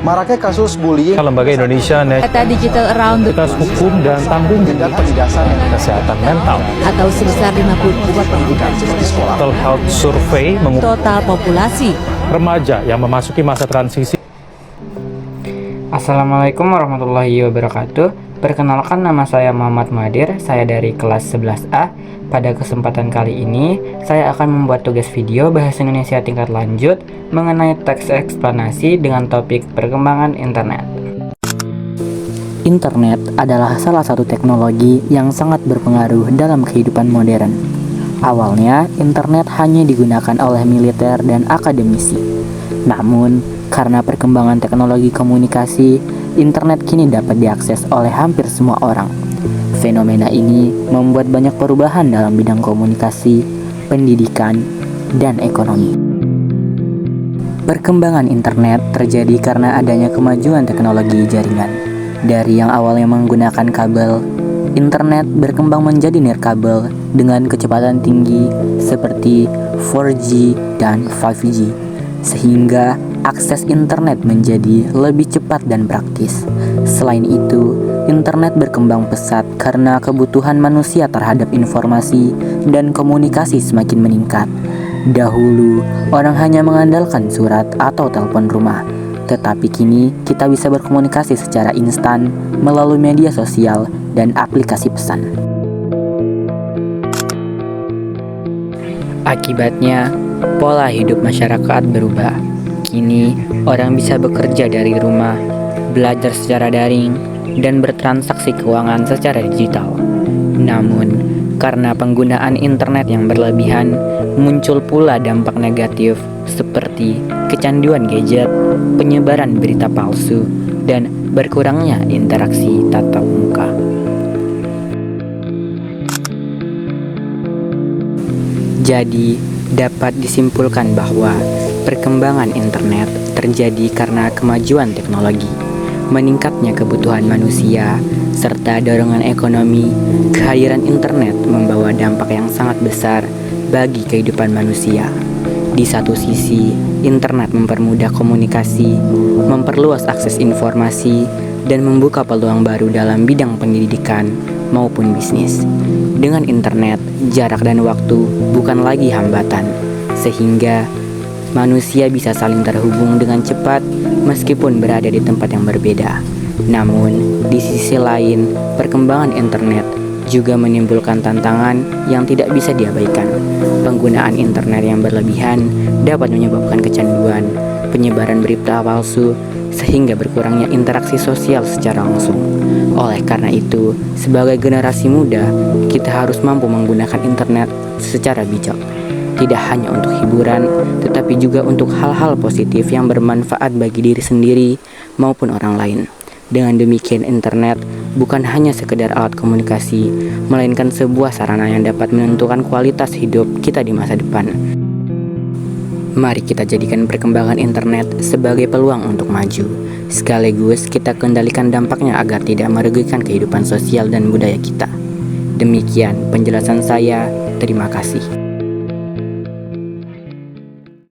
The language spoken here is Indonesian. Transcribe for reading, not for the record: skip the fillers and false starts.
Maraknya kasus bullying, Lembaga Indonesia Data Digital Around the Netralitas Hukum dan Tanggung tindak penindasan yang Kesehatan Mental atau sebesar 50 pendidikan seperti sekolah. Mental Health Survey mengungkap total populasi. remaja yang memasuki masa transisi. Assalamualaikum warahmatullahi wabarakatuh. Perkenalkan, nama saya Muhammad Madir, saya dari kelas 11A. Pada kesempatan kali ini, saya akan membuat tugas video Bahasa Indonesia tingkat lanjut mengenai teks eksplanasi dengan topik perkembangan internet. Internet adalah salah satu teknologi yang sangat berpengaruh dalam kehidupan modern. Awalnya, internet hanya digunakan oleh militer dan akademisi. Namun, karena perkembangan teknologi komunikasi, internet kini dapat diakses oleh hampir semua orang. Fenomena ini membuat banyak perubahan dalam bidang komunikasi, pendidikan, dan ekonomi. Perkembangan internet terjadi karena adanya kemajuan teknologi jaringan. Dari yang awalnya menggunakan kabel, internet berkembang menjadi nirkabel dengan kecepatan tinggi seperti 4G dan 5G, sehingga akses internet menjadi lebih cepat dan praktis. Selain itu, internet berkembang pesat karena kebutuhan manusia terhadap informasi dan komunikasi semakin meningkat. Dahulu, orang hanya mengandalkan surat atau telepon rumah, tetapi kini kita bisa berkomunikasi secara instan melalui media sosial dan aplikasi pesan. Akibatnya, pola hidup masyarakat berubah. Kini, orang bisa bekerja dari rumah, belajar secara daring, dan bertransaksi keuangan secara digital. Namun, karena penggunaan internet yang berlebihan, muncul pula dampak negatif seperti kecanduan gadget, penyebaran berita palsu, dan berkurangnya interaksi tatap muka. Jadi, dapat disimpulkan bahwa perkembangan internet terjadi karena kemajuan teknologi, meningkatnya kebutuhan manusia, serta dorongan ekonomi. Kehadiran internet membawa dampak yang sangat besar bagi kehidupan manusia. Di satu sisi, internet mempermudah komunikasi, memperluas akses informasi, dan membuka peluang baru dalam bidang pendidikan maupun bisnis. Dengan internet, jarak dan waktu bukan lagi hambatan, sehingga manusia bisa saling terhubung dengan cepat meskipun berada di tempat yang berbeda. Namun, di sisi lain, perkembangan internet juga menimbulkan tantangan yang tidak bisa diabaikan. Penggunaan internet yang berlebihan dapat menyebabkan kecanduan, penyebaran berita palsu, sehingga berkurangnya interaksi sosial secara langsung. Oleh karena itu, sebagai generasi muda, kita harus mampu menggunakan internet secara bijak. Tidak hanya untuk hiburan, tetapi juga untuk hal-hal positif yang bermanfaat bagi diri sendiri maupun orang lain. Dengan demikian, internet bukan hanya sekedar alat komunikasi, melainkan sebuah sarana yang dapat menentukan kualitas hidup kita di masa depan. Mari kita jadikan perkembangan internet sebagai peluang untuk maju, sekaligus kita kendalikan dampaknya agar tidak merugikan kehidupan sosial dan budaya kita. Demikian penjelasan saya, terima kasih.